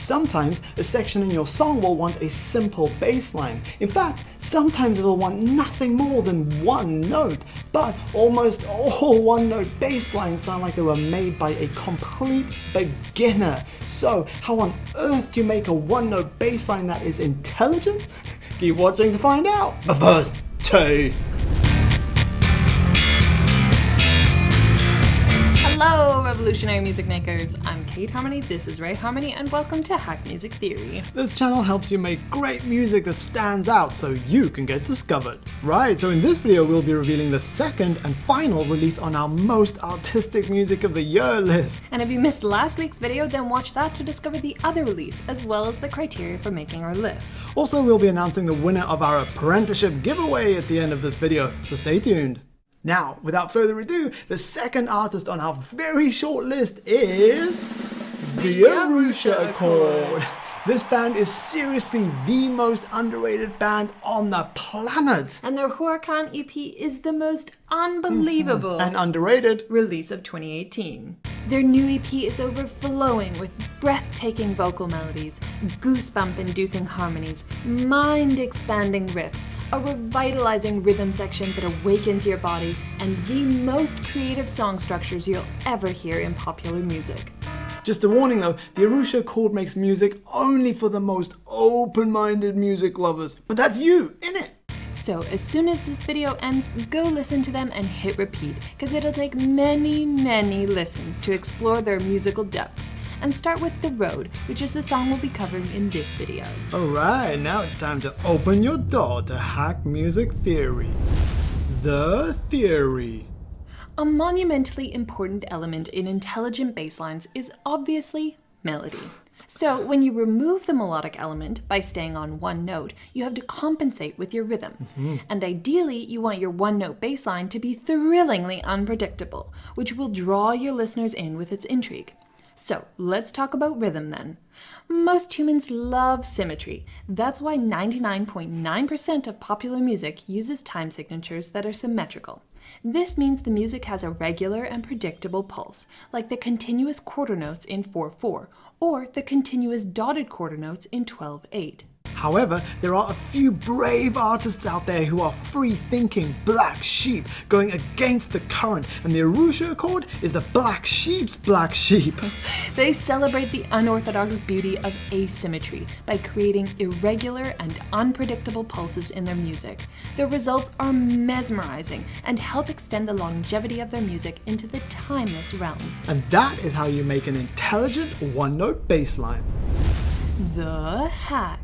Sometimes a section in your song will want a simple bass line. In fact, sometimes it'll want nothing more than one note, but almost all one-note bass lines sound like they were made by a complete beginner. So how on earth do you make a one-note bass line that is intelligent? Keep watching to find out. But first, two. Hello, revolutionary music makers. I'm Kate Harmony, this is Ray Harmony, and welcome to Hack Music Theory. This channel helps you make great music that stands out so you can get discovered. Right, so in this video we'll be revealing the second and final release on our most artistic music of the year list. And if you missed last week's video, then watch that to discover the other release, as well as the criteria for making our list. Also, we'll be announcing the winner of our apprenticeship giveaway at the end of this video, so stay tuned. Now, without further ado, the second artist on our very short list is the Arusha Accord. This band is seriously the most underrated band on the planet. And their Juracán EP is the most unbelievable and underrated release of 2018. Their new EP is overflowing with breathtaking vocal melodies, goosebump-inducing harmonies, mind-expanding riffs, a revitalizing rhythm section that awakens your body, and the most creative song structures you'll ever hear in popular music. Just a warning though, the Arusha Accord makes music only for the most open-minded music lovers. But that's you, innit? So as soon as this video ends, go listen to them and hit repeat, because it'll take many listens to explore their musical depths. And start with The Road, which is the song we'll be covering in this video. Alright, now it's time to open your door to Hack Music Theory. The Theory. A monumentally important element in intelligent basslines is obviously melody. So when you remove the melodic element by staying on one note, you have to compensate with your rhythm. And ideally, you want your one-note bassline to be thrillingly unpredictable, which will draw your listeners in with its intrigue. So let's talk about rhythm then. Most humans love symmetry. That's why 99.9% of popular music uses time signatures that are symmetrical. This means the music has a regular and predictable pulse, like the continuous quarter notes in 4/4, or the continuous dotted quarter notes in 12/8. However, there are a few brave artists out there who are free-thinking black sheep, going against the current, and the Arusha Accord is the black sheep's black sheep. They celebrate the unorthodox beauty of asymmetry by creating irregular and unpredictable pulses in their music. Their results are mesmerizing and help extend the longevity of their music into the timeless realm. And that is how you make an intelligent one-note bass line. The hack.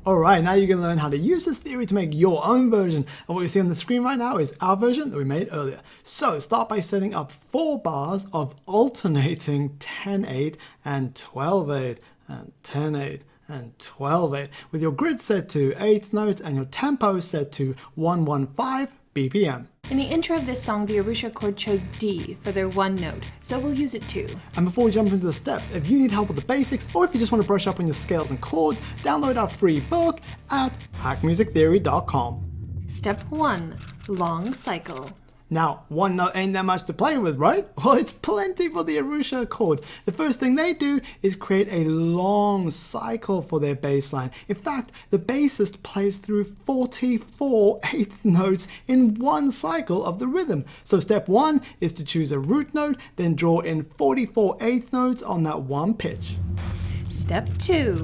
Alright, now you can learn how to use this theory to make your own version. And what you see on the screen right now is our version that we made earlier. So start by setting up 4 bars of alternating 10/8 and 12/8 and 10/8 and 12/8 with your grid set to 8th notes and your tempo set to 115 BPM. In the intro of this song, the Arusha Accord chose D for their one note, so we'll use it too. And before we jump into the steps, if you need help with the basics, or if you just want to brush up on your scales and chords, download our free book at hackmusictheory.com. Step 1. Long cycle. Now, one note ain't that much to play with, right? Well, it's plenty for the Arusha Accord. The first thing they do is create a long cycle for their bass line. In fact, the bassist plays through 44 eighth notes in one cycle of the rhythm. So step 1 is to choose a root note, then draw in 44 eighth notes on that one pitch. Step 2.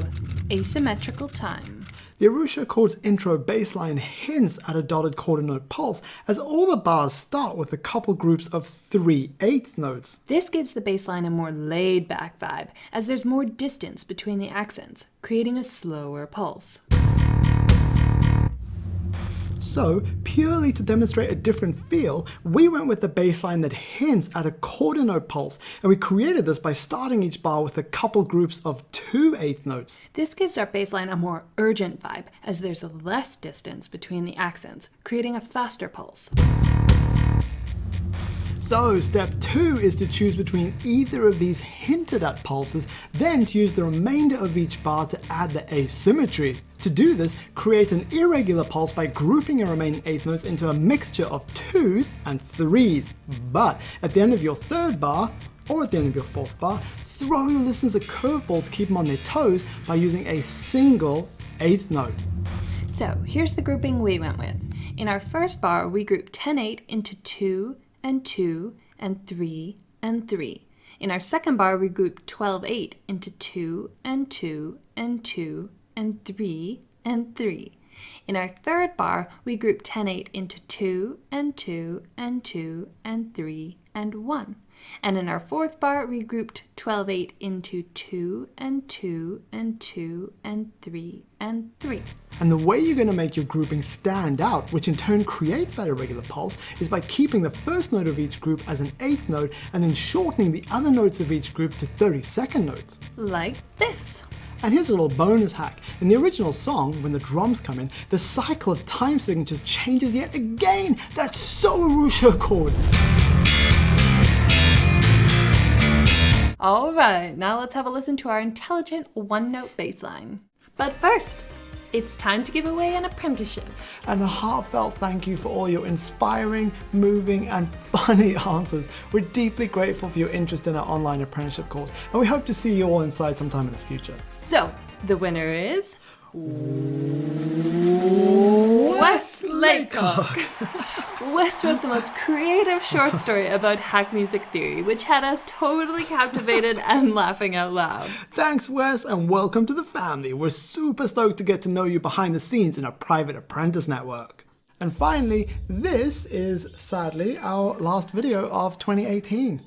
Asymmetrical time. The Arusha Accord's intro bass line hints at a dotted quarter note pulse, as all the bars start with a couple groups of 3/8 notes. This gives the bass line a more laid-back vibe, as there's more distance between the accents, creating a slower pulse. So, purely to demonstrate a different feel, we went with the bass line that hints at a quarter note pulse, and we created this by starting each bar with a couple groups of 2/8 notes. This gives our bass line a more urgent vibe, as there's less distance between the accents, creating a faster pulse. So step 2 is to choose between either of these hinted at pulses, then to use the remainder of each bar to add the asymmetry. To do this, create an irregular pulse by grouping your remaining eighth notes into a mixture of 2s and 3s. But at the end of your third bar, or at the end of your fourth bar, throw your listeners a curveball to keep them on their toes by using a single eighth note. So here's the grouping we went with. In our first bar, we grouped 10/8 into 2 and 2 and 3 and 3. In our second bar, we grouped 12/8 into 2 and 2 and 2 and 3 and 3. In our third bar, we grouped 10/8 into 2 and 2 and 2 and 3 and 1. And in our fourth bar, we grouped 12/8 into 2 and 2 and 2 and 3 and 3. And the way you're going to make your grouping stand out, which in turn creates that irregular pulse, is by keeping the first note of each group as an eighth note and then shortening the other notes of each group to 32nd notes. Like this. And here's a little bonus hack. In the original song, when the drums come in, the cycle of time signatures changes yet again. That's so Arusha Accord. All right, now let's have a listen to our intelligent one-note bass line. But first, it's time to give away an apprenticeship. And a heartfelt thank you for all your inspiring, moving, and funny answers. We're deeply grateful for your interest in our online apprenticeship course, and we hope to see you all inside sometime in the future. So, the winner is Wes Laycock. Wes wrote the most creative short story about hack music theory, which had us totally captivated and laughing out loud. Thanks, Wes, and welcome to the family. We're super stoked to get to know you behind the scenes in our private apprentice network. And finally, this is sadly our last video of 2018.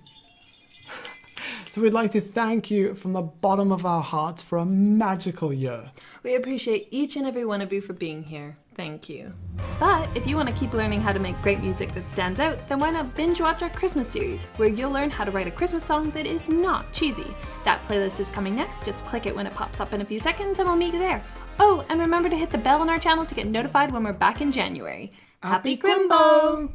So we'd like to thank you from the bottom of our hearts for a magical year. We appreciate each and every one of you for being here. Thank you. But if you want to keep learning how to make great music that stands out, then why not binge watch our Christmas series, where you'll learn how to write a Christmas song that is not cheesy. That playlist is coming next. Just click it when it pops up in a few seconds and we'll meet you there. Oh, and remember to hit the bell on our channel to get notified when we're back in January. Happy Crimbo!